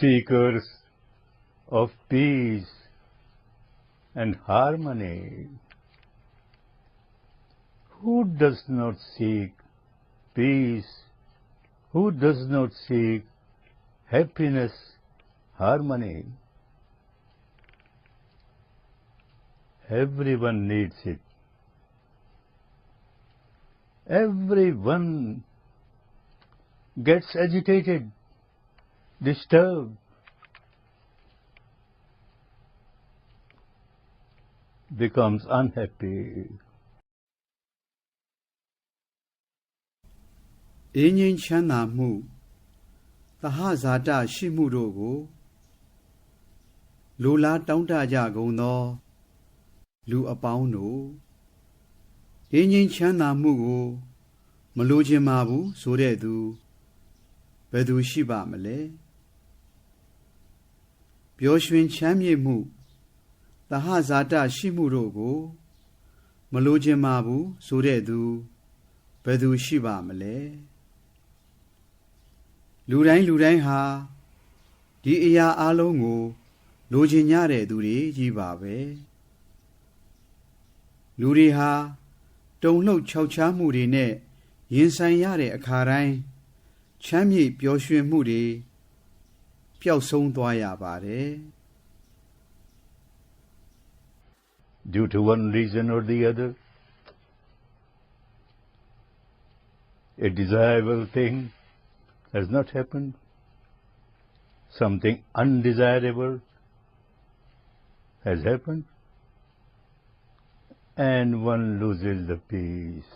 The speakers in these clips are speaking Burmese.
seekers of peace and harmony. Who does not seek peace? Who does not seek happiness, harmony? Everyone needs it. Everyone gets agitated, disturbed, becomes unhappy. အင်းငင်းချမ်းသာမှုသဟဇာတရှိမှုတို့ကိုလိုလားတောင်းတကြကုန်သောလူအပေါင်းတို့အင်းငင်းချမ်းသာမှုကိုမလိုချင်ပါဘူးဆိုတဲ့သူဘယ်သူရှိပါမလဲပျော်ရွှင်ချမ်းမြေ့မှုသဟဇာတရှိမှုတို့ကိုမလိုချင်ပါဘူးဆိုတဲ့သူဘယ်သူရှိပါမလဲလူတိုင်းဟာဒီအရာအလုံးကိုလိုချင်ကြတဲ့သူတွေကြီးပါပဲလူတွေဟာတုန်လှုပ်ခြောက်ခြားမှုတွေနဲ့ရင်ဆိုင်ရတဲ့အခါတိုင်းချမ်းမြေ့ပျော်ရွှင်မှုတွေပျောက်ဆုံးသွားရပါတယ် Due to one reason or the other, a desirable thing has not happened. Something undesirable has happened, and one loses the peace,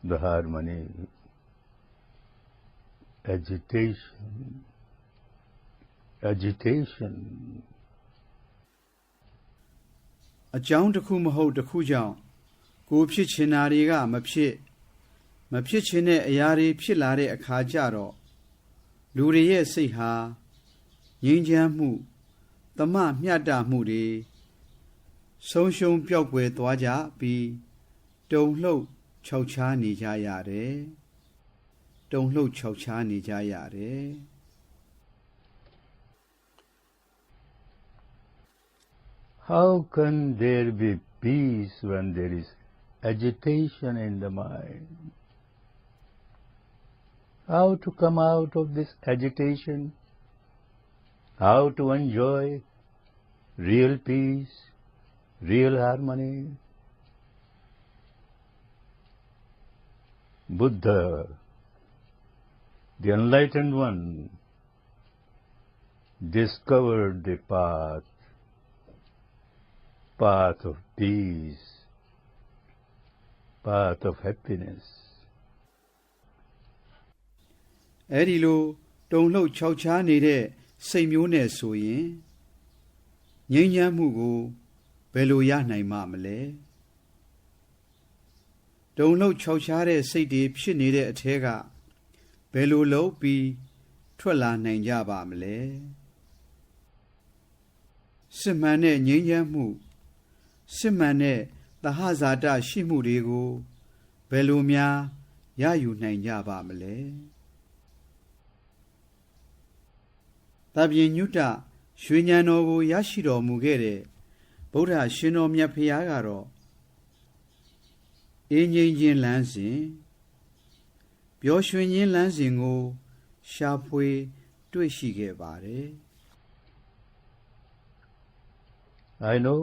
the harmony, agitation. အကြောင်းတစ်ခုမဟုတ်တစ်ခုကြောင့်ကိုဖြစ်ချင်တာတွေကမဖြစ်ချင်တဲ့အရာတွေဖြစ်လာတဲ့အခါကျတော့လူတွေရဲ့စိတ်ဟာငြိမ်းချမ်းမှုသမမျှတမှုတွေဆုံးရှုံးပျောက်ကွယ်သွားကြပြီးတုန်လှုပ်ခြောက်ခြားနေကြရတယ်တုန်လှုပ်ခြောက်ခြားနေကြရတယ် How can there be peace when there is agitation in the mind? How to come out of this agitation? How to enjoy real peace, real harmony? Buddha, the enlightened one, discovered the path of peace, path of happiness. အဲ့ဒီလိုတုန်လှုပ်ခြောက်ခြားနေတဲ့စိတ်မျိုးနဲ့ဆိုရင်ငြိမ်းချမ်းမှုကိုဘယ်လိုရနိုင်မှာမလဲတုန်လှုပ်ခြောက်ခြားတဲ့စိတ်တွေဖြစ်နေတဲ့အထဲကဘယ်လိုလုပ်ပြီးထွက်လာနိုင်ကြပါမလဲစစ်မှန်တဲ့ငြိမ်းချမ်းမှုစစ်မှန်တဲ့သဟဇာတရှိမှုတွေကိုဘယ်လိုများရယူနိုင်ကြပါမလဲတပည့်ညုတရွှေဉဏ်တော်ကိုရရှိတော်မူခဲ့တဲ့ဗုဒ္ဓရှင်တော်မြတ်ဖရာကတော့အေးငြိမ်းခြင်းလမ်းစဉ်ပျော်ရွှင်ခြင်းလမ်းစဉ်ကိုရှာဖွေတွေ့ရှိခဲ့ပါတယ် I know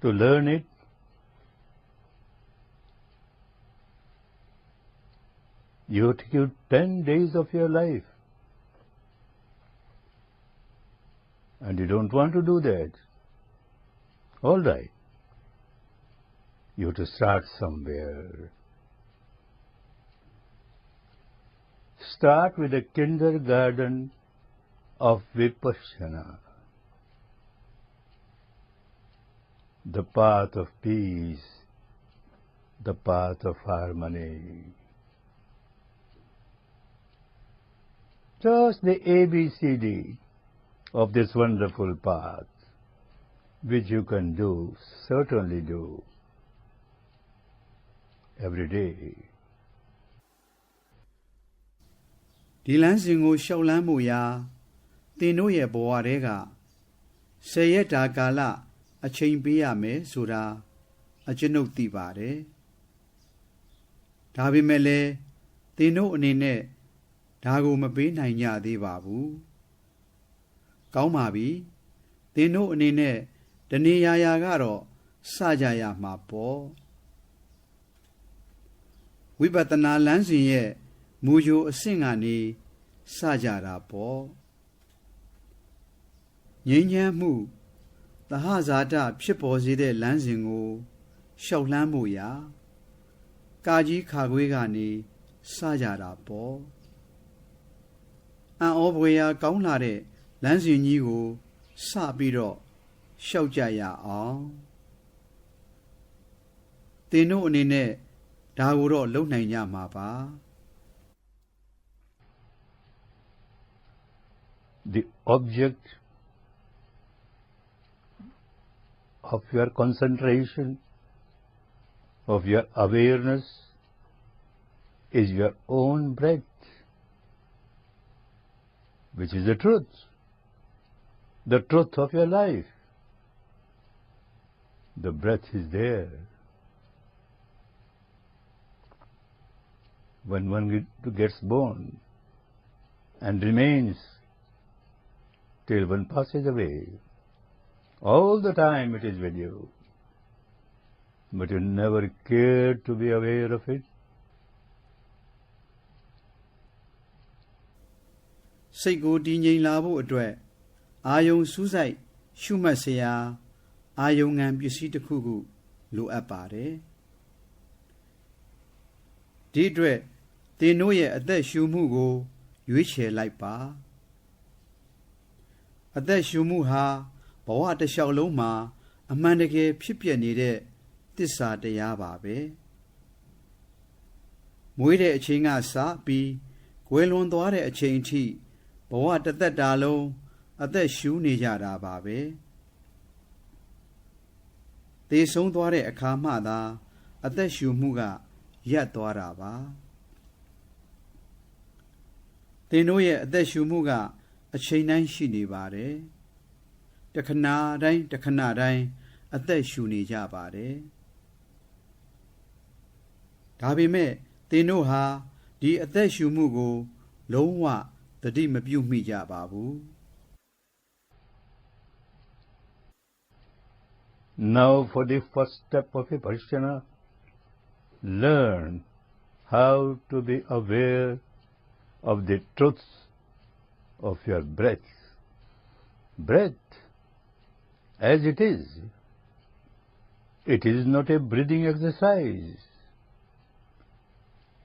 to learn it, you have to give 10 days of your life. And you don't want to do that. All right. You have to start somewhere. Start with a kindergarten of Vipassana. The path of peace, the path of harmony. Just the ABCD of this wonderful path, which you can do, certainly do, every day. ဒီလမ်းစဉ်ကိုရှောက်လန်းမှုရာသင်တို့ရဲ့ဘဝတွေက10 ရက်တာကာလအချိန်ပေးရမယ်ဆိုတာအကျွန်ုပ်သိပါတယ်ဒါပေမဲ့လည်းသင်တို့အနေနဲ့ဒါကိုမပေးနိုင်ကြသေးပါဘူးကောင်းပါပြီသင်တို့အနေနဲ့တနေရာကတော့စကြရမှာပေါ့ဝိပဿနာလမ်းစဉ်ရဲ့မူကြိုအဆင့်ကနေစကြတာပေါ့ငြိမ်းချမ်းမှုသဟဇာတဖြစ်ပေါ်စေတဲ့လမ်းစဉ်ကိုရှောက်လှမ်းမှုရာကာကြီးခါခွေးကနေစကြတာပေါ့အံ့ဩဖွယ်ရာကောင်းလာတဲ့လမ်းစဉ်ကြီးကိုစပြီးတော့ရှောက်ကြရအောင်သင်တို့အနေနဲ့ဒါကိုတော့လုပ်နိုင်ကြမှာပါ The object of your concentration, of your awareness, is your own breath, which is the truth of your life. The breath is there. When one gets born and remains till one passes away, all the time it is with you, but you never care to be aware of it. စိတ်ကိုတည်ငြိမ်လာဖို့အတွက်အာယုံစူးစိုက်ရှုမှတ်เสียအာယုံငံပစ္စည်းတစ်ခုခုလိုအပ်ပါတယ်ဒီအတွက်သင်တို့ရဲ့အသက်ရှူမှုကိုရွေးချယ်လိုက်ပါအသက်ရှူမှုဟာဘဝတစ်လျှောက်လုံးမှာအမှန်တကယ်ဖြစ်ပျက်နေတဲ့သစ္စာတရားပါပဲမွေးတဲ့အချိန်ကစပြီးကွယ်လွန်သွားတဲ့အချိန်အထိဘဝတစ်သက်တာလုံးအသက်ရှူနေကြတာပါပဲသေဆုံးသွားတဲ့အခါမှသာအသက်ရှူမှုကရပ်သွားတာပါသင်တို့ရဲ့အသက်ရှူမှုကအချိန်တိုင်းရှိနေပါတယ်တခဏတိုင်းအသက်ရှူနေကြပါတယ်ဒါပေမဲ့သင်တို့ဟာဒီအသက်ရှူမှုကိုလုံးဝသတိမပြုမိကြပါဘူး Now for the first step of a practitioner, learn how to be aware of the truth of your breath. Breath, as it is not a breathing exercise.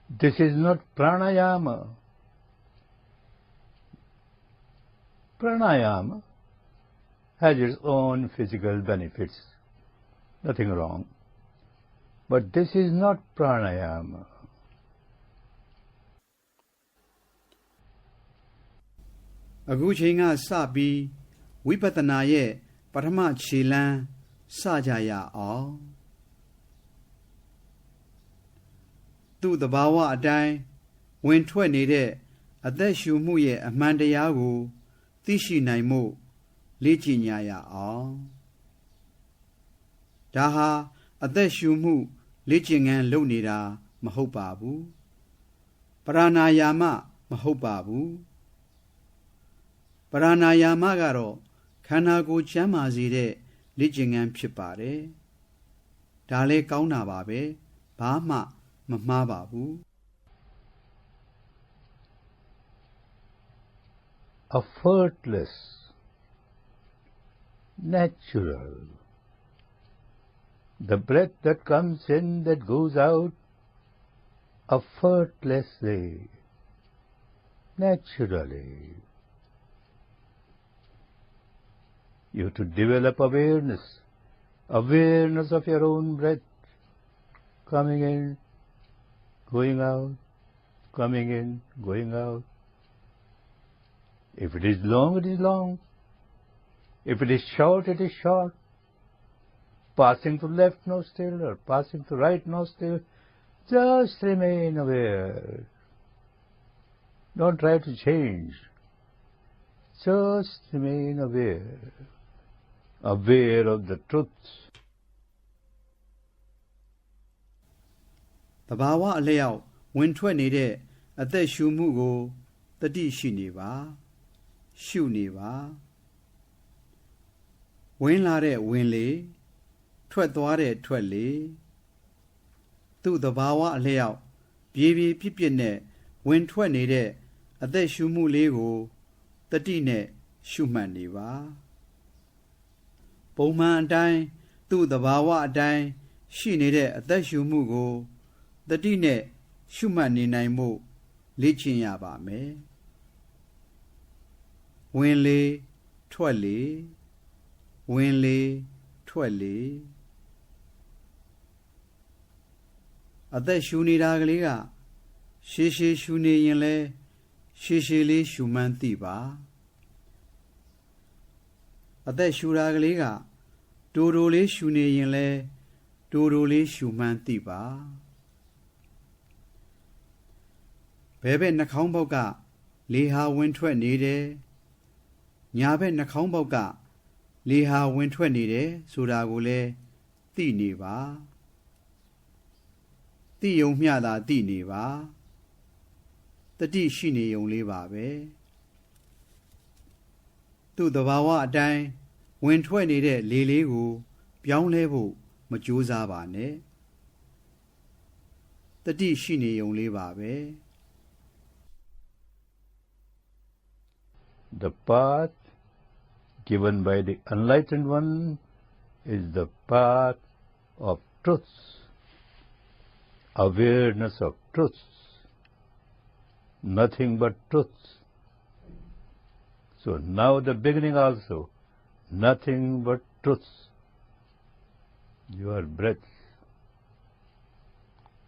This is not pranayama. Pranayama has its own physical benefits. Nothing wrong. But this is not pranayama. အခုချိန်ကစပြီးဝိပဿနာရဲ့ပထမခြေလှမ်းစကြရအောင်သူ့သဘာဝအတိုင်းဝင်ထွက်နေတဲ့အသက်ရှူမှုရဲ့အမှန်တရားကိုသိရှိနိုင်မှုလေ့ကျင့်ကြရအောင်ဒါဟာအသက်ရှူမှုလေ့ကျင့်ခန်းလုပ်နေတာမဟုတ်ပါဘူးပရဏာယာမမဟုတ်ပါဘူးပရဏာယာမကတော့ခန္ဓာကိုယ်ကျန်းမာစေတဲ့လေ့ကျင့်ခန်းဖြစ်ပါတယ်ဒါလည်းကောင်းတာပါပဲဘာမှမမှားပါဘူး Effortless, natural. The breath that comes in, that goes out, effortlessly, naturally. You have to develop awareness of your own breath, coming in, going out, coming in, going out. If it is long, it is long. If it is short, it is short. Passing to left nostril or passing to right nostril, just remain aware. Don't try to change. Just remain aware, aware of the truth. သဘာဝအလျောက်ဝင်ထွက်နေတဲ့အသက်ရှူမှုကိုတတိရှိနေပါရှုနေပါဝင်လာတဲ့ဝင်လေထွက်သွားတဲ့ထွက်လေသူ့သဘာဝအလျောက်ပြေးပြေးပြစ်ပြစ်နဲ့ဝင်ထွက်နေတဲ့အသက်ရှူမှုလေးကိုတတိနဲ့ရှုမှတ်နေပါပုံမှန်အတိုင်းသူ့သဘာဝအတိုင်းရှိနေတဲ့အသက်ရှူမှုကိုတတိနဲ့ရှုမှတ်နေနိုင်မှုလေ့ကျင့်ရပါမယ်ဝင်လေထွက်လေဝင်လေထွက်လေအသက်ရှူနေတာကလေးကရှည်ရှည်ရှူနေရင်လဲရှည်ရှည်လေးရှူမှန်းသိပါအသက်ရှူတာကလေးကတိုးတိုးလေးရှူနေရင်လဲတိုးတိုးလေးရှူမှန်းသိပါဘဲဘက်နှာခေါင်းပေါက်ကလေဟာဝင်ထွက်နေတယ်ညာဘက်နှာခေါင်းပေါက်ကလေဟာဝင်ထွက်နေတယ်ဆိုတာကိုလည်းသိနေပါသိယုံမျှသာသိနေပါတတိရှိနေယုံလေးပါပဲသူ့သဘာဝအတိုင်းဝင်ထွက်နေတဲ့လေလေးကိုပြောင်းလဲဖို့မကြိုးစားပါနဲ့တတိရှိနေယုံလေးပါပဲThe path given by the enlightened one is the path of truth, awareness of truth, nothing but truth. So now the beginning also, nothing but truth. Your breath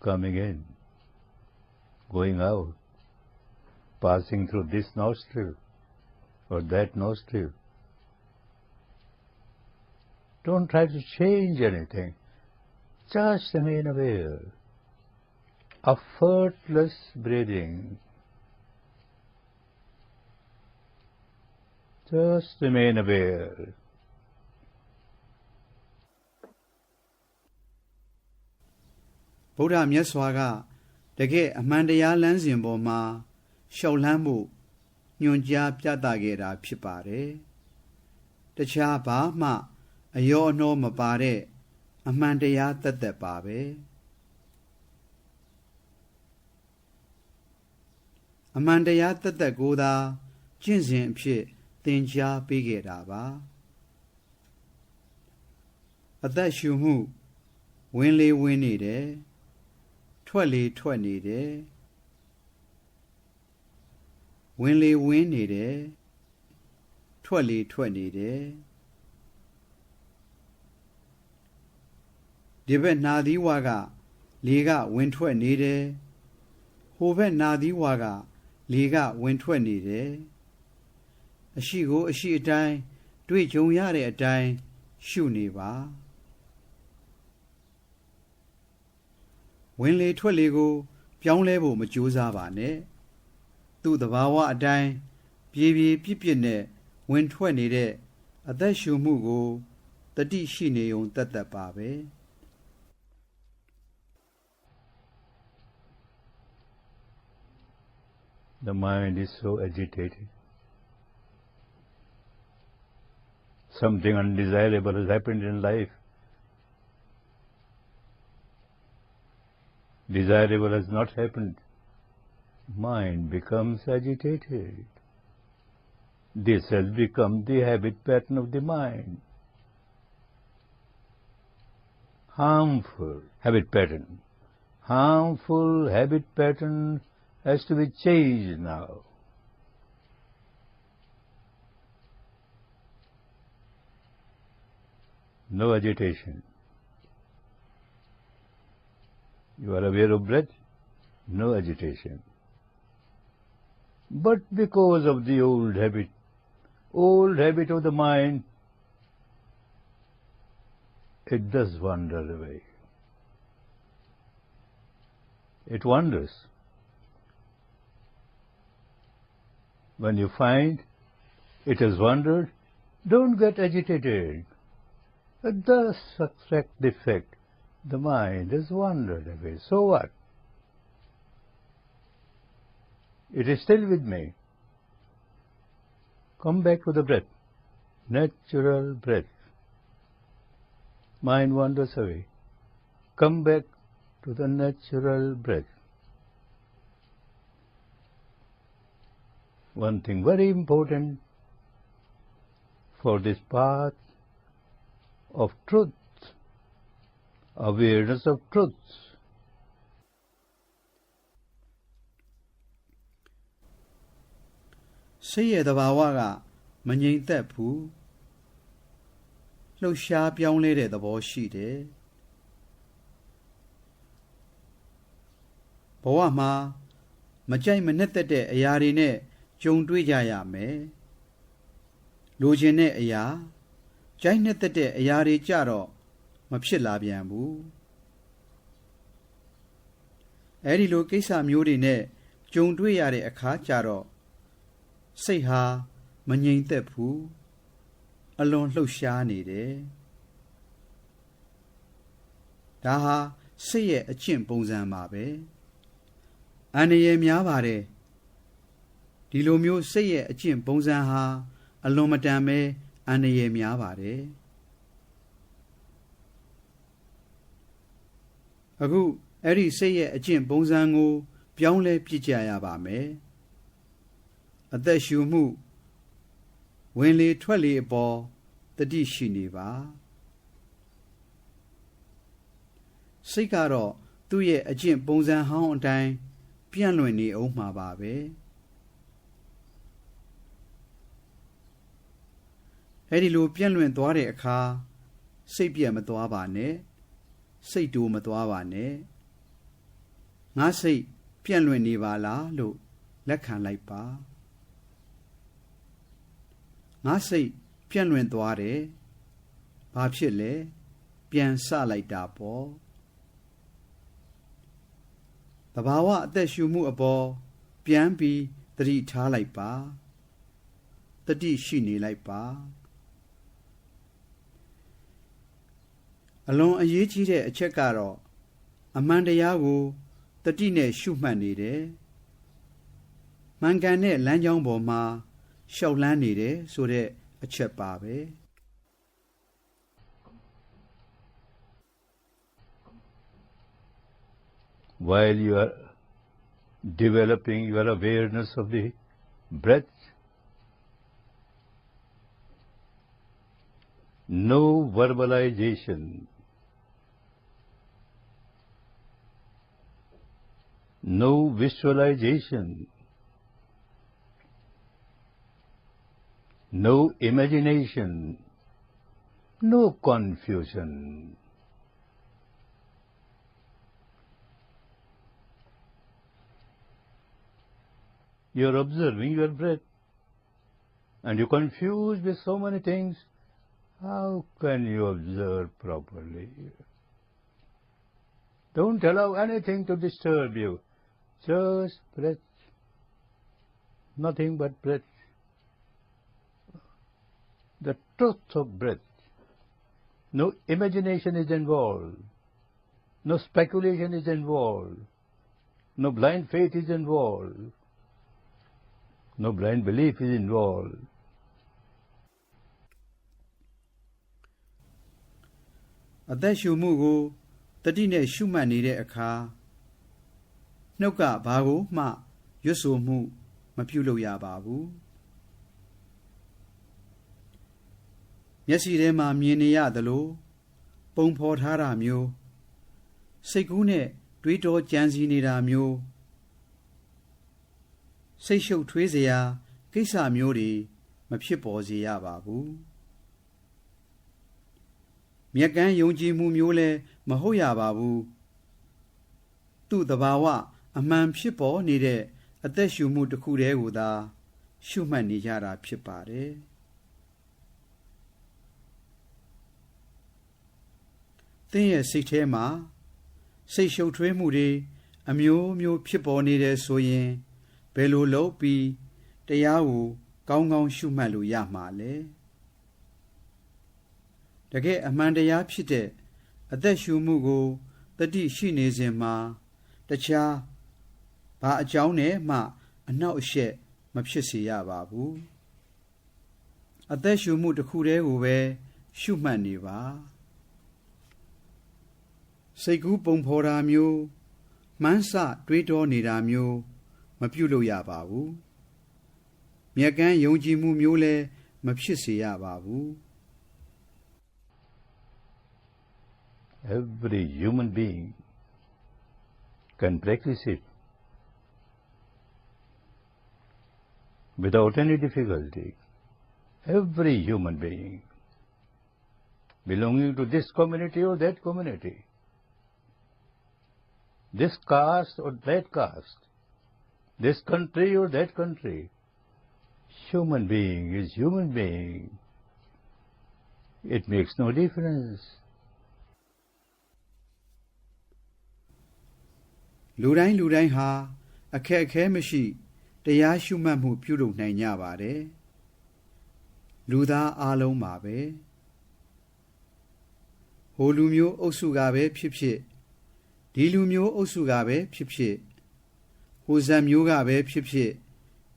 coming in, going out, passing through this nostril or that nostril. Don't try to change anything. Just remain aware. Effortless breathing. Just remain aware. ဗုဒ္ဓမြတ်စွာကတကယ်အမှန်တရားလမ်းစဉ်ပေါ်မှာရှောက်လှမ်းမှုညွှန်ကြားပြသခဲ့တာဖြစ်ပါတယ်။တခြားဘာမှအယောအနှောမပါတဲ့အမှန်တရားသက်သက်ပါပဲ။အမှန်တရားသက်သက်ကိုသာကျင့်စဉ်အဖြစ်သင်ကြားပေးခဲ့တာပါ။အသက်ရှူမှုဝင်လေဝင်နေတယ်ထွက်လေထွက်နေတယ်ဝင်လေဝင်နေတယ်ထွက်လေထွက်နေတယ်ဒီဘက်နာသီးဝါကလေကဝင်ထွက်နေတယ်ဟိုဘက်နာသီးဝါကလေကဝင်ထွက်နေတယ်အရှိကိုအရှိအတိုင်းတွေ့ကြုံရတဲ့အတိုင်းရှုနေပါဝင်လေထွက်လေကိုပြောင်းလဲဖို့မကြိုးစားပါနဲ့သူ့သဘာဝအတိုင်းပြေးပြေးပြစ်ပြစ်နဲ့ဝင်ထွက်နေတဲ့အသက်ရှူမှုကိုတတိရှိနေုံသက်သက်ပါပဲ The mind is so agitated. Something undesirable has happened in life. Desirable has not happened. Mind becomes agitated. This has become the habit pattern of the mind. Harmful habit pattern. Harmful habit pattern has to be changed now. No agitation. You are aware of breath, no agitation. But because of the old habit of the mind, it does wander away. It wanders. When you find it has wandered, don't get agitated. Thus accept the fact the mind has wandered away. So what? It is still with me. Come back to the breath, natural breath. Mind wanders away. Come back to the natural breath. One thing very important for this path of truth, awareness of truth. စိတ်ရဲ့သဘာဝကမငြိမ်သက်ဘူးလှုပ်ရှားပြောင်းလဲတဲ့သဘောရှိတယ်ဘဝမှာမကြိုက်မနှက်သက်တဲ့အရာတွေနဲ့ကြုံတွေ့ကြရမယ်လိုချင်တဲ့အရာကြိုက်နှက်သက်တဲ့အရာတွေကြတော့မဖြစ်လာပြန်ဘူးအဲဒီလိုကိစ္စမျိုးတွေနဲ့ကြုံတွေ့ရတဲ့အခါကြတော့စိတ်ဟာမငြိမ်သက်ဘူးအလွန်လှုပ်ရှားနေတယ်ဒါဟာစိတ်ရဲ့အကျင့်ပုံစံပါပဲအန္တရာယ်များပါတယ်ဒီလိုမျိုးစိတ်ရဲ့အကျင့်ပုံစံဟာအလွန်မတန်ပဲအန္တရာယ်များပါတယ်အခုအဲ့ဒီစိတ်ရဲ့အကျင့်ပုံစံကိုပြောင်းလဲပြစ်ကြရပါမယ်အသက်ရှူမှုဝင်လေထွက်လေအပေါ်တတိရှိနေပါစိတ်ကတော့သူ့ရဲ့အကျင့်ပုံစံဟောင်းအတိုင်းပြန့်လွင့်နေအောင်မှာပါပဲအဲ့ဒီလိုပြန့်လွင့်သွားတဲ့အခါစိတ်ပြတ်မသွားပါနဲ့စိတ်တိုးမသွားပါနဲ့ငါစိတ်ပြန့်လွင့်နေပါလားလို့လက်ခံလိုက်ပါငါစိတ်ပြန့်လွင့်သွားတယ်ဘာဖြစ်လဲပြန်ဆလိုက်တာပေါ့သဘာဝအသက်ရှူမှုအပေါ်ပြန်ပြီးသတိထားလိုက်ပါတတိရှိနေလိုက်ပါအလွန်အရေးကြီးတဲ့အချက်ကတော့အမှန်တရားကိုတတိနဲ့ရှုမှတ်နေတယ်မှန်ကန်တဲ့လမ်းကြောင်းပေါ်မှာရှောက်လန်းနေတယ်ဆိုတဲ့အချက်ပါပဲ While you are developing your awareness of the breath, no verbalization, no visualization, no imagination, no confusion. You're observing your breath and you're confused with so many things. How can you observe properly? Don't allow anything to disturb you. Just breath. Nothing but breath. The truth of breath. No imagination is involved. No speculation is involved. No blind faith is involved. No blind belief is involved. အသက်ရှူမှုကိုတတိနဲ့ရှုမှတ်နေတဲ့အခါနှုတ်ကဘာကိုမှရွတ်ဆိုမှုမပြုလုပ်ရပါဘူးမျက်စိထဲမှာမြင်နေရသလိုပုံဖော်ထားတာမျိုးစိတ်ကူးနဲ့တွေးတောကြံစည်နေတာမျိုးစိတ်ရှုပ်ထွေးစရာကိစ္စမျိုးတွေမဖြစ်ပေါ်စေရပါဘူးမြက်ကန်းယုံကြည်မှုမျိုးလည်းမဟုတ်ရပါဘူးသူ့သဘာဝအမှန်ဖြစ်ပေါ်နေတဲ့အသက်ရှူမှုတစ်ခုတည်းကိုသာရှုမှတ်နေကြတာဖြစ်ပါတယ်သင်ရဲ့စိတ်ထဲမှာစိတ်ရှုပ်ထွေးမှုတွေအမျိုးမျိုးဖြစ်ပေါ်နေတယ်ဆိုရင်ဘယ်လိုလုပ်ပြီး တရားကိုကောင်းကောင်းရှုမှတ်လို့ရမှာလဲတကယ်အမှန်တရားဖြစ်တဲ့အသက်ရှူမှုကိုတတိရှိနေစဉ်မှာတခြားဘာအကြောင်းနဲ့မှအနှောက်အယှက်မဖြစ်စေရပါဘူးအသက်ရှူမှုတစ်ခုတည်းကိုပဲရှုမှတ်နေပါစိတ်ကူးပုံဖော်တာမျိုးမှန်းဆတွေးတောနေတာမျိုးမပြုလုပ်ရပါဘူးမြတ်ကမ်းယုံကြည်မှုမျိုးလည်းမဖြစ်စေရပါဘူး Every human being can practice it without any difficulty. Every human being belonging to this community or that community, this caste or that caste, this country or that country, human being is human being. It makes no difference. လူတိုင်းဟာအခက်အခဲမရှိတရားရှုမှတ်မှုပြုလုပ်နိုင်ကြပါတယ်လူသားအလုံးပါပဲဟိုလူမျိုးအုပ်စုကပဲဖြစ်ဖြစ်ဒီလူမျိုးအုပ်စုကပဲဖြစ်ဖြစ်ဟိုဇာမျိုးကပဲဖြစ်ဖြစ်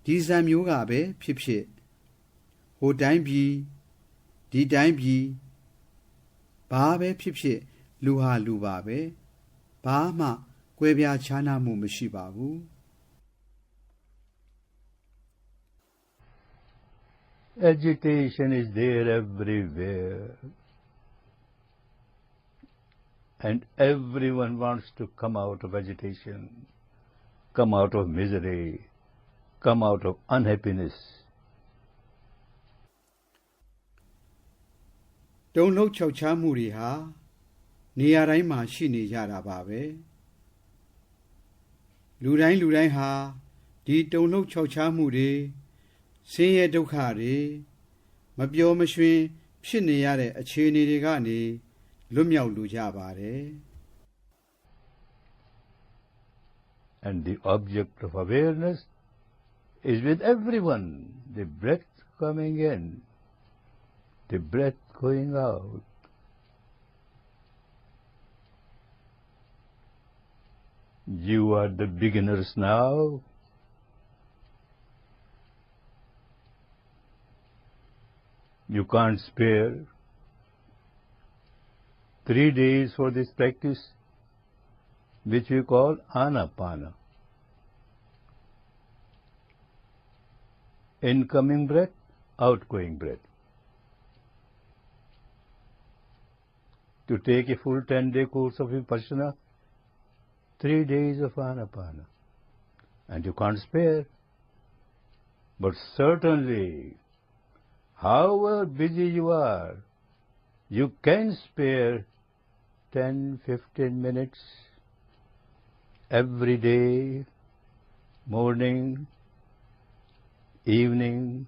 ဒီဇာမျိုးကပဲဖြစ်ဖြစ်ဟိုတိုင်းပြည်ဒီတိုင်းပြည်ဘာပဲဖြစ်ဖြစ်လူဟာလူပါပဲဘာမှကွဲပြားခြားနားမှုမရှိပါဘူး Agitation is there everywhere, and everyone wants to come out of agitation, come out of misery, come out of unhappiness. တုံ့လောက်ချောက်ချားမှုတွေဟာနေရာတိုင်းမှာရှိနေကြတာပါပဲလူတိုင်းဟာဒီတုံ့လောက်ချောက်ချားမှုတွေဆင်းရဲဒုက္ခတွေမပျော်မရွှင်ဖြစ်နေရတဲ့အခြေအနေတွေကနေလွတ်မြောက်လိုကြပါတယ် And the object of awareness is with everyone, the breath coming in, the breath going out. You are the beginners now. You can't spare 3 days for this practice, which we call Anapana. Incoming breath, outgoing breath. To take a full 10-day course of Vipassana, 3 days of Anapana. And you can't spare. But certainly, however busy you are, you can spare 10-15 minutes every day, morning, evening,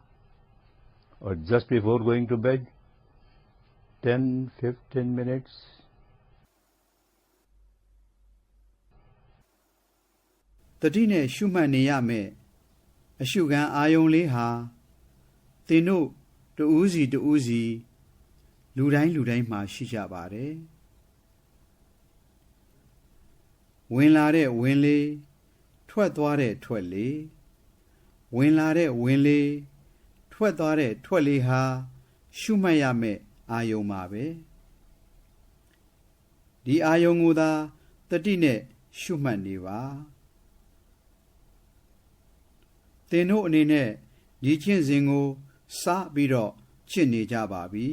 or just before going to bed. 10-15 minutes. တတိနဲ့ရှုမှတ်နေရမယ်အရှုခံအာယုံလေးဟာသင်တို့တူးစီလူတိုင်းမှာရှိကြပါတယ်ဝင်လာတဲ့ဝင်လေးထွက်သွားတဲ့ထွက်လေးဝင်လာတဲ့ဝင်လေးထွက်သွားတဲ့ထွက်လေးဟာရှုမှတ်ရမယ်အာယုံပါပဲဒီအာယုံကိုသာတတိနဲ့ရှုမှတ်နေပါသင်တို့အနေနဲ့ဒီကျင့်စဉ်ကိုစပြီးတော့ကျင့်နေကြပါပြီ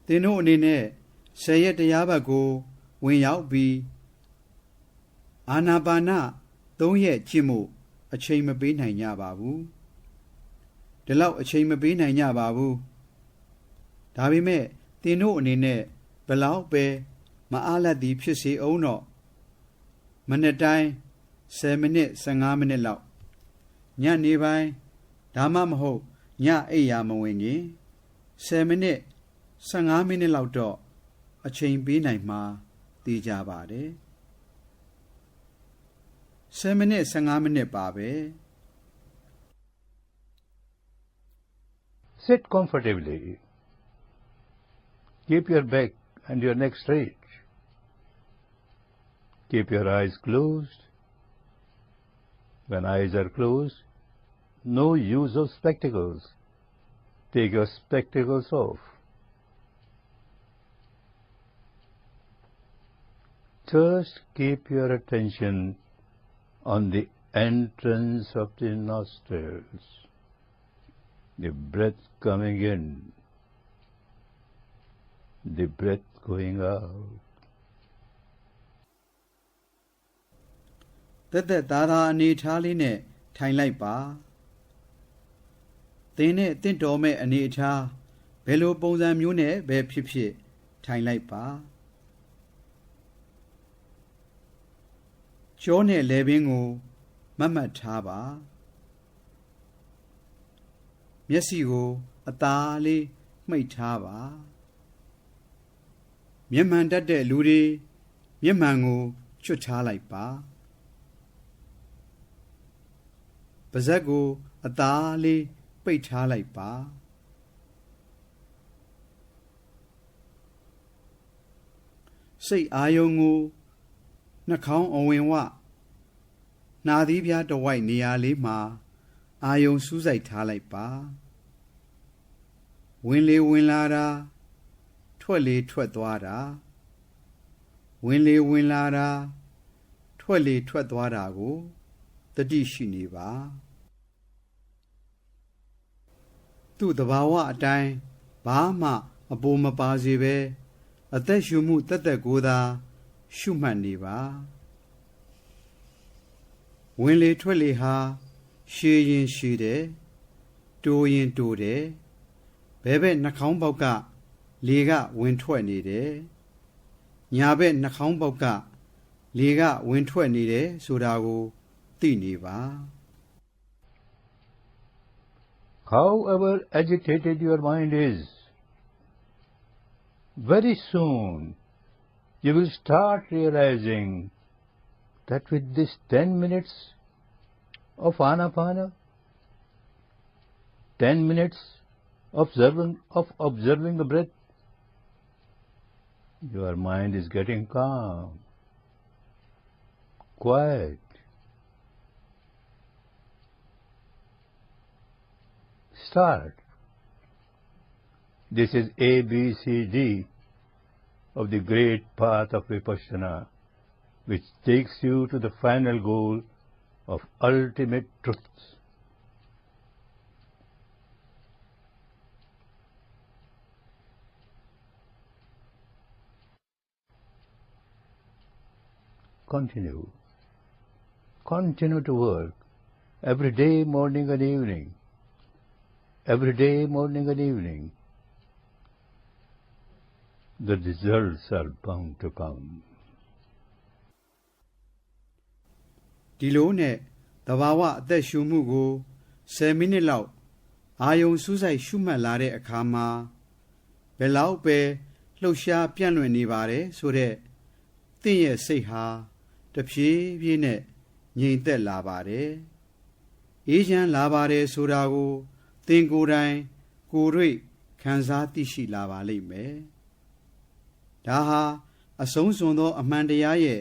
သင်တို့အနေနဲ့10ရက်တရားဘက်ကိုဝင်ရောက်ပြီးအာနာပါန3ရက်ကျင့်မှုအချိန်မပေးနိုင်ကြပါဘူးဒီလောက်အချိန်မပေးနိုင်ကြပါဘူးဒါပေမဲ့သင်တို့အနေနဲ့ဘလောက်ပဲမအားလတ်သည်ဖြစ်စေအောင်တော့မနေ့တိုင်း10မိနစ်15မိနစ်လောက်ညနေပိုင်းဒါမှမဟုတ်ညအိပ်ရာမဝင်ခင်10မိနစ်15မိနစ်လောက်တော့အချိန်ပေးနိုင်မှာသိကြပါတယ် 10မိနစ်15မိနစ်ပါပဲ Sit comfortably. Keep your back and your neck straight. Keep your eyes closed. When eyes are closed, no use of spectacles. Take your spectacles off. Just keep your attention on the entrance of the nostrils, the breath coming in, the breath going out. တက်တက်သားသားအနေထားလေးနဲ့ထိုင်လိုက်ပါသင်နဲ့တင့်တော်မဲ့အနေထားဘယ်လိုပုံစံမျိုးနဲ့ပဲဖြစ်ဖြစ်ထိုင်လိုက်ပါကြောနဲ့လဲပင်ကိုမတ်မတ်ထားပါမျက်စိကိုအသားလေးမှိတ်ထားပါမျက်မှန်တတ်တဲ့လူတွေမျက်မှန်ကိုချွတ်ထားလိုက်ပါပါးစပ်ကိုအသားလေးပိတ်ထားလိုက်ပါစိတ်အာယုံကိုနှာခေါင်းအဝင်ဝနှာသီးပြားတစ်ဝိုက်နေရာလေးမှာအာယုံစူးစိုက်ထားလိုက်ပါဝင်လေဝင်လာတာထွက်လေထွက်သွားတာဝင်လေဝင်လာတာထွက်လေထွက်သွားတာကိုတတိရှိနေပါသူ့တဘာဝအတိုင်းဘာမှအပေါ်မပါစေပဲအသက်ရှူမှုတသက်ကိုသာရှုမှတ်နေပါဝင်လေထွက်လေဟာရှည်ရင်ရှည်တယ်တိုးရင်တိုးတယ်ဘဲဘက်နှာခေါင်းပေါက်ကလေကဝင်ထွက်နေတယ်ညာဘက်နှာခေါင်းပေါက်ကလေကဝင်ထွက်နေတယ်ဆိုတာကိုသိနေပါ However agitated your mind is, very soon you will start realizing that with this 10 minutes of Anapana, 10 minutes of observing the breath, your mind is getting calm, quiet. Start. This is ABCD of the great path of Vipassana, which takes you to the final goal of ultimate truth. Continue. Continue to work every day, morning and evening. Every day, morning and evening. The results are bound to come. ဒီလိုနဲ့တဘာဝအသက်ရှူမှုကို10မိနစ်လောက်အာယုံစူးစိုက်ရှုမှတ်လာတဲ့အခါမှာဘယ်လောက်ပဲလှုပ်ရှားပြန့်လွင့်နေပါတယ်ဆိုတဲ့သင်ရဲ့စိတ်ဟာတဖြည်းဖြည်းနဲ့ငြိမ်သက်လာပါတယ်အေးချမ်းလာပါတယ်ဆိုတာကိုသင်ကိုယ်တိုင်ကိုယ်တွေ့ခံစားသိရှိလာပါလိမ့်မယ်ဒါဟာအဆုံးစွန်သောအမှန်တရားရဲ့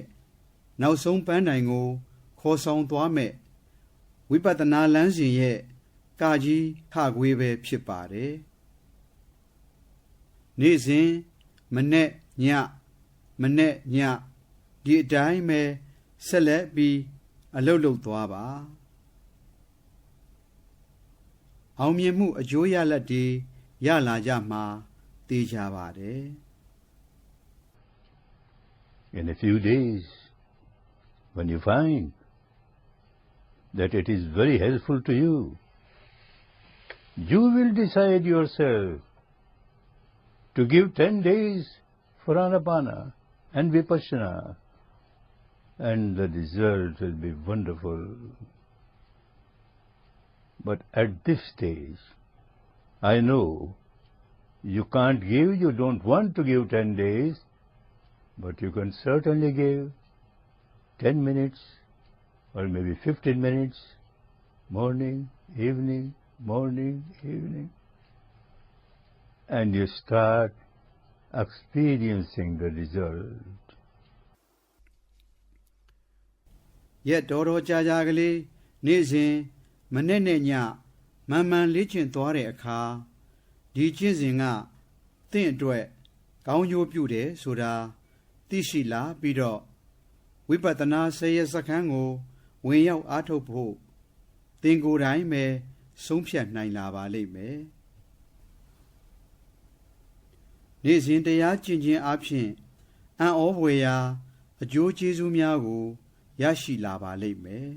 နောက်ဆုံးပန်းတိုင်ကိုခေါ်ဆောင်သွားမဲ့ဝိပဿနာလမ်းစဉ်ရဲ့ကာကြီးခခွေးပဲဖြစ်ပါတယ်နေ့စဉ်မနေ့ညဒီအတိုင်းပဲဆက်လက်ပြီးအလုပ်လုပ်သွားပါအောင်မြင်မှုအကျိုးရလဒ်တွေရလာကြမှာသိကြပါတယ် In a few days, when you find that it is very helpful to you, you will decide yourself to give 10 days for Anapana and Vipassana, and the result will be wonderful. But at this stage, I know you can't give, you don't want to give 10 days, but you can certainly give 10 minutes or maybe 15 minutes, morning, evening, and you start experiencing the result. ရက်တော်တော်ကြာကြာကလေးနေ့စဉ်မနေ့နဲ့ညမှန်မှန်လေ့ကျင့်သွားတဲ့အခါဒီကျင့်စဉ်ကသင်အတွက်ကောင်းကျိုးပြုတယ်ဆိုတာသိရှိလာပြီးတော့ဝိပဿနာဆယ်ရစခန်းကိုဝင်ရောက်အားထုတ်ဖို့သင်ကိုယ်တိုင်ပဲဆုံးဖြတ်နိုင်လာပါလိမ့်မယ်နေ့စဉ်တရားကျင့်ခြင်းအပြင်အံ့ဩဖွယ်ရာအကျိုးကျေးဇူးများကိုရရှိလာပါလိမ့်မယ်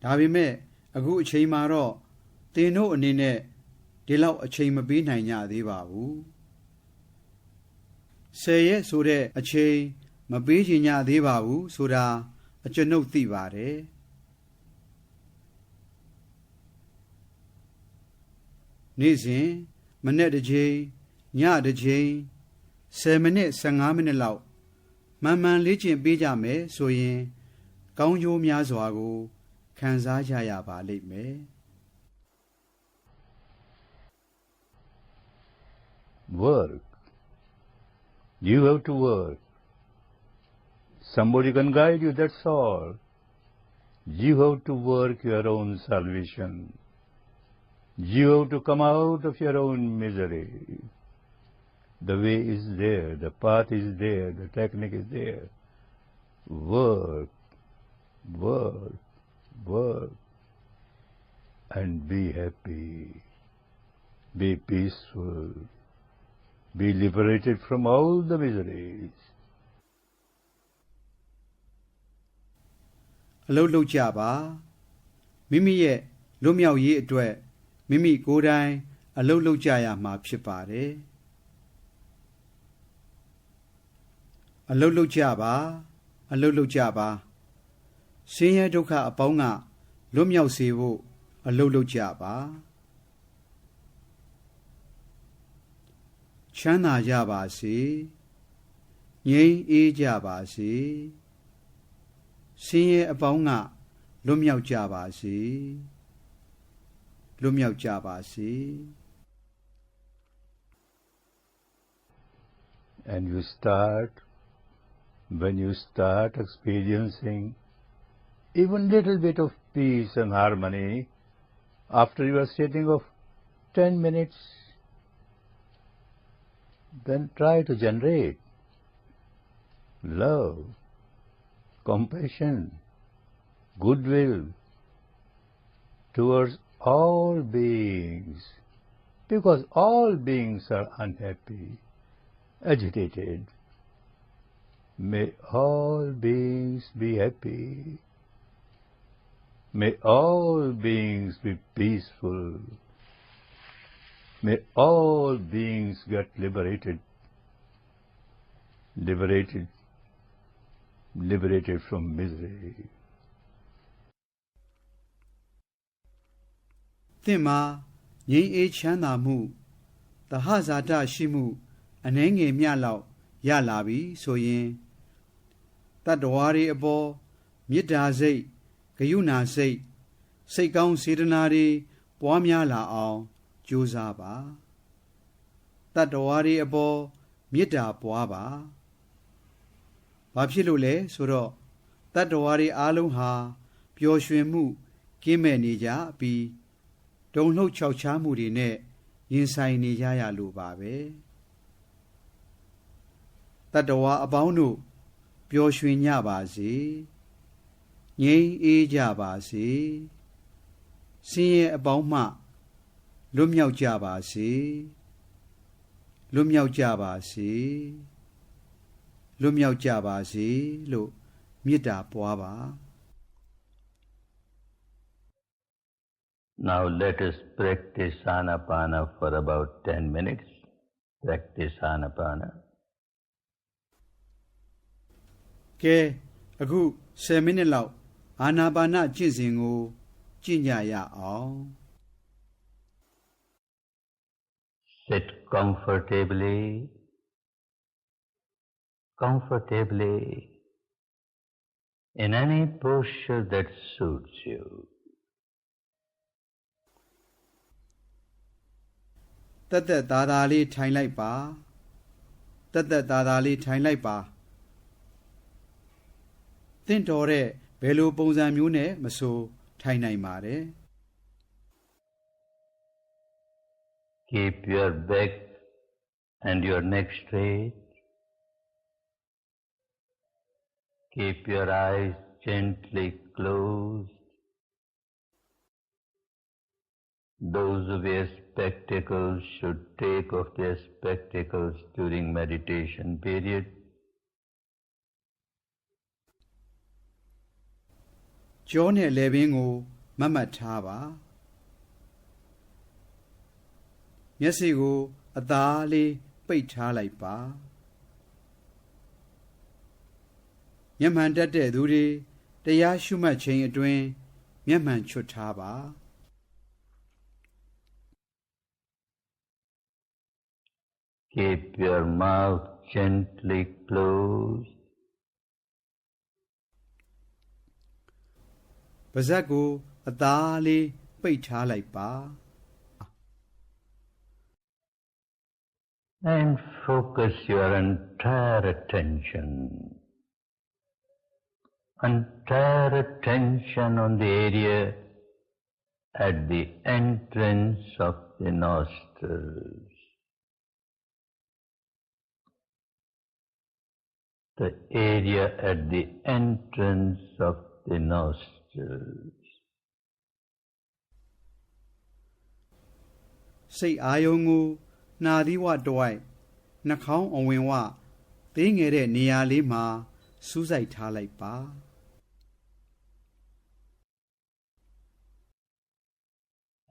ဒါပေမဲ့အခုအချိန်မှာတော့သင်တို့အနေနဲ့ဒီလောက်အချိန်မပေးနိုင်ကြသေးပါဘူး10ရက်ဆိုတဲ့အချိန်မပေးချင်ကြသေးပါဘူးဆိုတာအကျွန်ုပ်သိပါတယ်နေ့စဉ်မနေ့တစ်ချိန်ညတစ်ချိန်10မိနစ်15မိနစ်လောက်မှန်မှန်လေ့ကျင့်ပေးကြမယ်ဆိုရင်ကောင်းကျိုးများစွာကိုခံစားကြရပါလိမ့်မယ် Work. You have to work. Somebody can guide you, that's all. You have to work your own salvation. You have to come out of your own misery. The way is there, the path is there, the technique is there. Work, work, work, and be happy, be peaceful, be liberated from all the miseries. အလုပ်လုပ်ကြပါမိမိရဲ့လွတ်မြောက်ရေးအတွက်မိမိကိုယ်တိုင်အလုပ်လုပ်ကြရမှာဖြစ်ပါတယ်အလုပ်လုပ်ကြပါအလုပ်လုပ်ကြပါဆင်းရဲဒုက္ခအပေါင်းကလွတ်မြောက်စေဖို့အလုပ်လုပ်ကြပါချမ်းသာကြပါစေငြိမ်းအေးကြပါစေဆင်းရဲအပေါင်းကလွတ်မြောက်ကြပါစေလွတ်မြောက်ကြပါစေ And when you start experiencing even little bit of peace and harmony after your sitting of 10 minutes, then try to generate love, compassion, goodwill towards all beings, because all beings are unhappy, agitated. May all beings be happy. May all beings be peaceful. May all beings get liberated from misery. သင်မှာငြိမ်းအေးချမ်းသာမှုသဟဇာတရှိမှုအနှဲငယ်မျှလောက်ရလာပြီဆိုရင်တတ္တဝါတွေအပေါ်မေတ္တာစိတ်ဂရုဏာစိတ်စိတ်ကောင်းစေတနာတွေပွားများလာအောင်ကြိုးစားပါတတ္တဝါတွေအပေါ်မေတ္တာပွားပါဘာဖြစ်လို့လဲဆိုတော့တတ္တဝါတွေအားလုံးဟာပျော်ရွှင်မှုကင်းမဲ့နေကြပြီးဒုံလှုပ်ခြောက်ခြားမှုတွေနဲ့ရင်ဆိုင်နေကြရလို့ပါပဲတတ္တဝါအပေါင်းတို့ပျော်ရွှင်ကြပါစေငြိမ်းအေးကြပါစေဆင်းရဲအပေါင်းမှလွတ်မြောက်ကြပါစေလွတ်မြောက်ကြပါစေလွတ်မြောက်ကြပါစေလို့မေတ္တာပွားပါ Now let us practice Anapana for about 10 minutes. Practice Anapana. ကဲအခု10မိနစ်လောက်အာနာပါနကျင့်စဉ်ကိုကျင့်ကြရအောင် Sit comfortably. in any posture that suits you. တက်တက်သားသားလေးထိုင်လိုက်ပါတက်တက်သားသားလေးထိုင်လိုက်ပါသင့်တော်တဲ့ဘယ်လိုပုံစံမျိုးနဲ့မဆိုထိုင်နိုင်ပါတယ် Keep your back and your neck straight. Keep your eyes gently closed. Those who wear spectacles should take off their spectacles during meditation period. ကြောနဲ့လည်ပင်းကိုမတ်မတ်ထားပါမျက်စိကိုအသားလေးပိတ်ထားလိုက်ပါမျက်မှန်တက်တဲ့သူတွေတရားရှုမှတ်ခြင်းအတွင်းမျက်မှန်ချွတ်ထားပါ Keep your mouth gently closed. ပါးစပ်ကိုအသားလေးပိတ်ထားလိုက်ပါ And focus your entire attention on the area at the entrance of the nostrils. The area at the entrance of the nostrils. စိတ်အာယုံကိုနှာသီးဝတဝိုက်နှာခေါင်းအဝင်ဝသေးငယ်တဲ့နေရာလေးမှာစူးစိုက်ထားလိုက်ပါ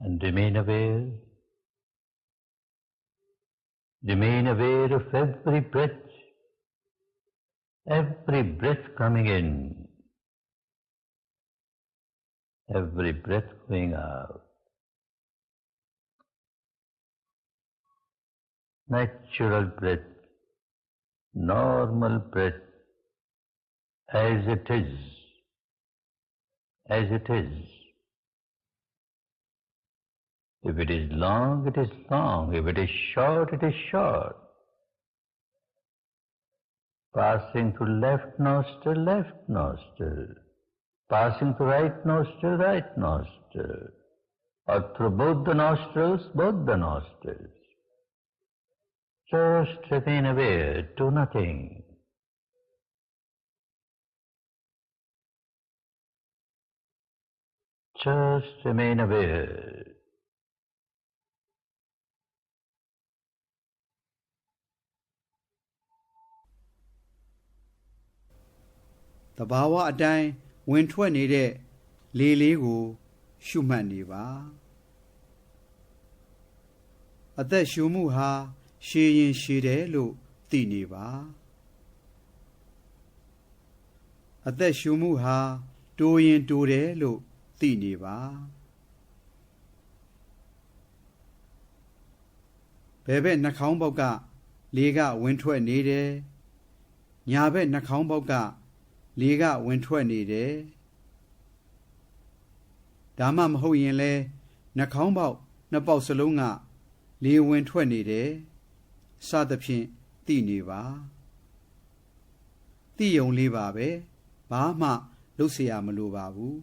And remain aware of every breath coming in, every breath going out. Natural breath, normal breath, as it is. If it is long, it is long. If it is short, it is short. Passing through left nostril. Passing through right nostril. Or through both the nostrils. Just remain aware, do nothing. Just remain aware. တဘာဝအတိုင်းဝင်ထွက်နေတဲ့လေလေးကိုရှုမှတ်နေပါအသက်ရှူမှုဟာရှည်ရင်ရှည်တယ်လို့သိနေပါအသက်ရှူမှုဟာတိုးရင်တိုးတယ်လို့သိနေပါဘယ်ဘက်နှာခေါင်းပေါက်ကလေကဝင်ထွက်နေတယ်ညာဘက်နှာခေါင်းပေါက်ကလေကဝင်ထွက်နေတယ်ဒါမှမဟုတ်ရင်လဲနှာခေါင်းပေါက်နှစ်ပေါက်စလုံးကလေဝင်ထွက်နေတယ်စသဖြင့်သိနေပါသိယုံလေးပါပဲဘာမှလုပ်เสียရမလိုပါဘူး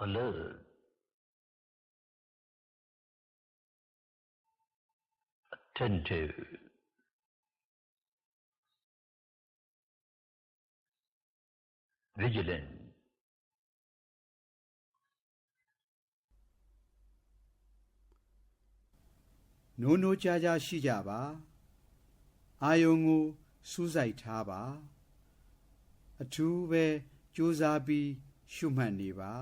alert, attentive, vigilant.နိုးနိုးကြားကြားရှိကြပါအာယုံကိုစူးစိုက်ထားပါအထူးပဲကြိုးစားပြီးရှုမှတ်နေပါ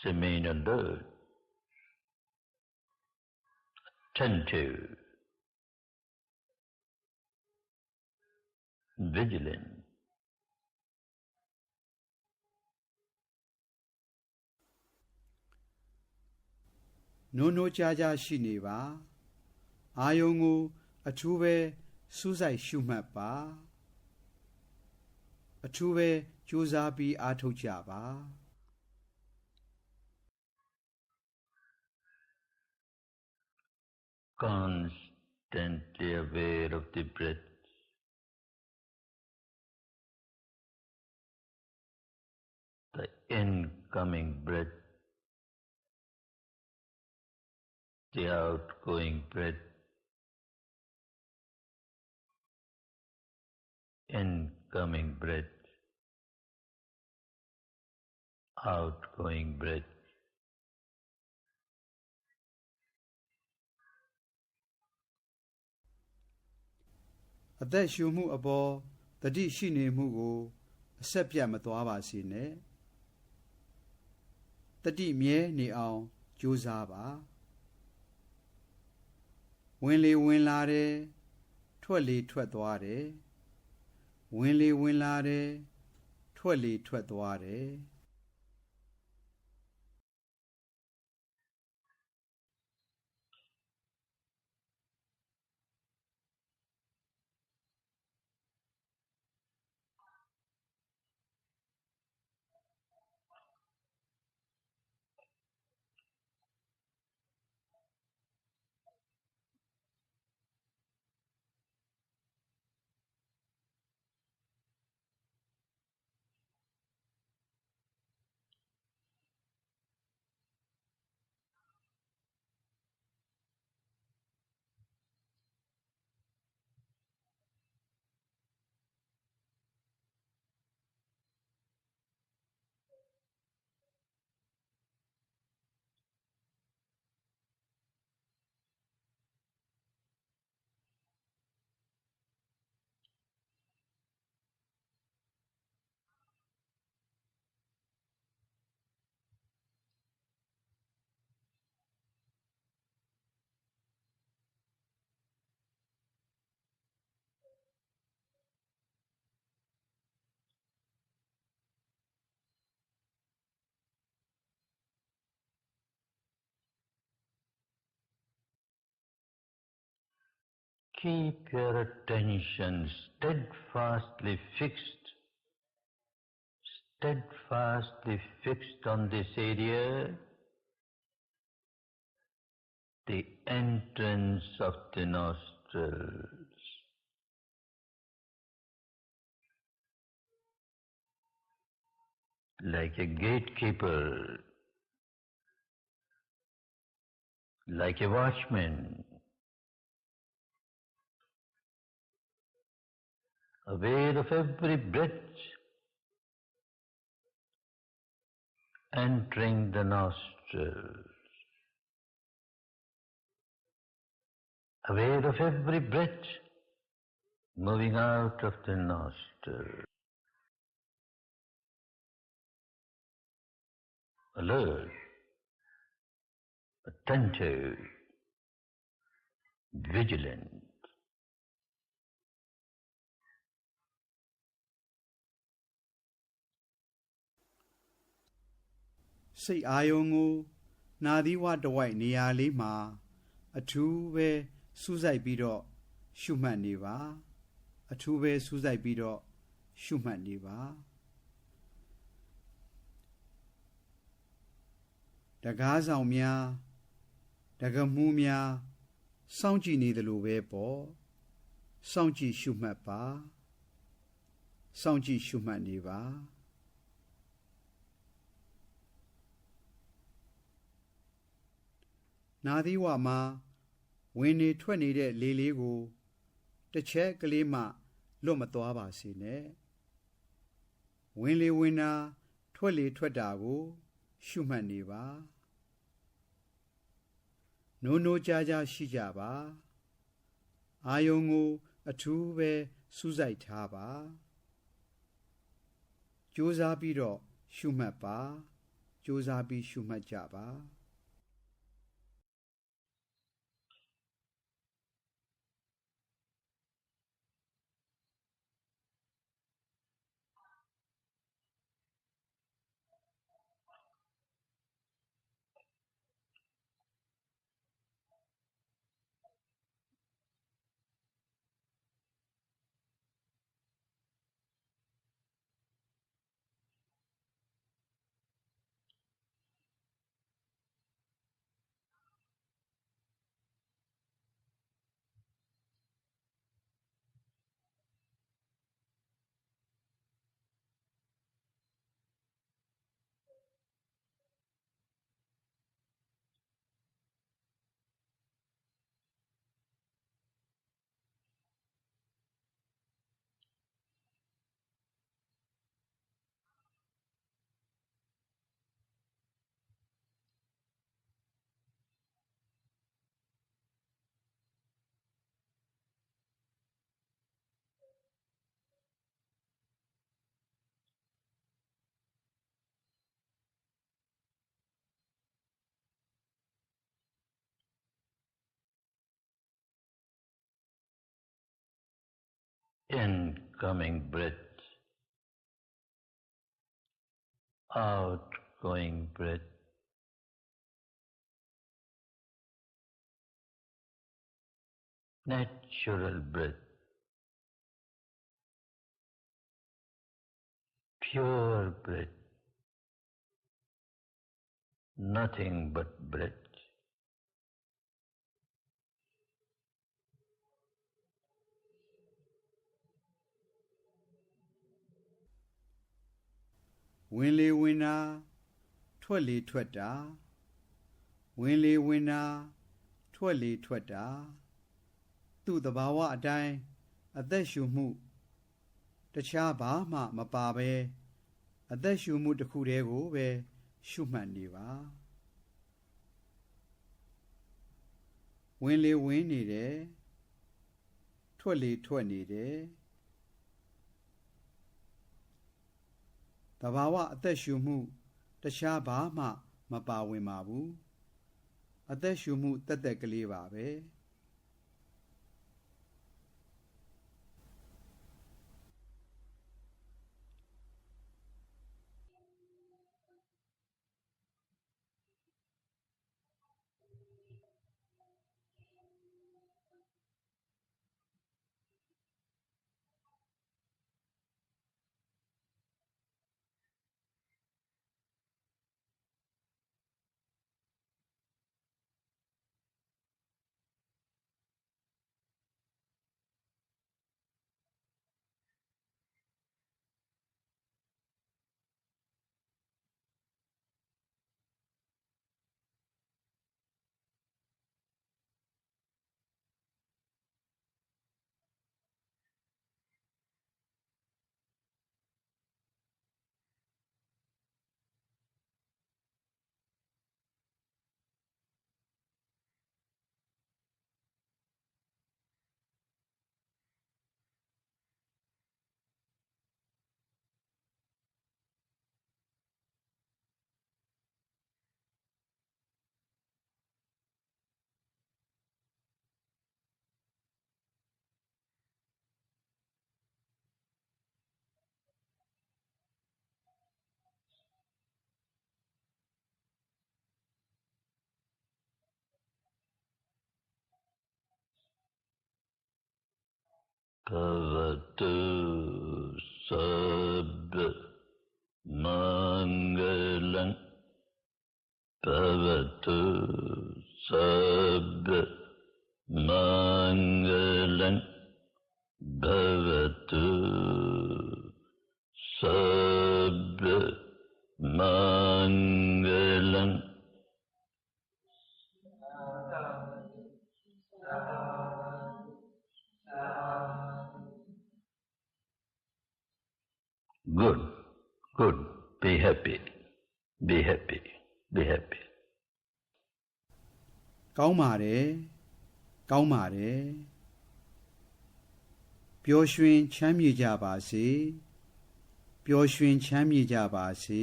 Remain alert, attentive, vigilant.နိုးနိုးကြားကြားရှိနေပါအာယုံကိုအထူးပဲစူးစိုက်ရှုမှတ်ပါအထူးပဲကြိုးစားပြီးအားထုတ်ကြပါ Constantly aware of the breath, the incoming breath, the outgoing breath, incoming breath, outgoing breath. ။အသက်ရှူမှုအပေါ်တတိရှိနေမှုကိုအဆက်ပြတ်မသွားပါစေနဲ့။တတိမြဲနေအောင်ကြိုးစားပါ။ဝင်လေဝင်လာတယ်ထွက်လေထွက်သွားတယ်။ဝင်လေဝင်လာတယ်ထွက်လေထွက်သွားတယ်။ Keep your attention steadfastly fixed on this area, the entrance of the nostrils. Like a gatekeeper, like a watchman, aware of every breath entering the nostrils, aware of every breath moving out of the nostrils. Alert, attentive, vigilant. စိတ်အာယုံကိုနာသီးဝတဝိုက်နေရာလေးမှာအထူးပဲစူးစိုက်ပြီးတော့ရှုမှတ်နေပါအထူးပဲစူးစိုက်ပြီးတော့ရှုမှတ်နေပါတကားဆောင်များတကမှုများစောင့်ကြည့်နေသလိုပဲပေါ့ စောင့်ကြည့်ရှုမှတ်ပါစောင့်ကြည့်ရှုမှတ်နေပါနာသီဝမှာဝင်နေထွက်နေတဲ့လေလေးကိုတစ်ချက်ကလေးမှလွတ်မသွားပါစေနဲ့ဝင်လေဝင်တာထွက်လေထွက်တာကိုရှုမှတ်နေပါနိုးနိုးကြားကြားရှိကြပါအာယုံကိုအထူးပဲစူးစိုက်ထားပါကြိုးစားပြီးတော့ရှုမှတ်ပါကြိုးစားပြီးရှုမှတ်ကြပါIncoming breath, outgoing breath, natural breath, pure breath, nothing but breath.ဝင်လေဝင်တာထွက်လေထွက်တာဝင်လေဝင်တာထွက်လေထွက်တာသူ့သဘာဝအတိုင်းအသက်ရှူမှုတခြားဘာမှမပါဘဲအသက်ရှူမှုတစ်ခုတည်းကိုပဲရှုမှတ်နေပါဝင်လေဝင်နေတယ်ထွက်လေထွက်နေတယ်သဘာဝအသက်ရှူမှုတခြားဘာမှမပါဝင်ပါဘူးအသက်ရှူမှုတက်တက်ကလေးပါပဲBhavatu sabba mangalam Bhavatu sabba mangalam Good, good. Be happy. Be happy. Be happy. ကောင်းပါတယ်ကောင်းပါတယ်ပျော်ရွှင်ချမ်းမြေ့ကြပါစေပျော်ရွှင်ချမ်းမြေ့ကြပါစေ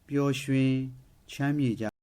ပျော်ရွှင်ချမ်းမြေ့ကြ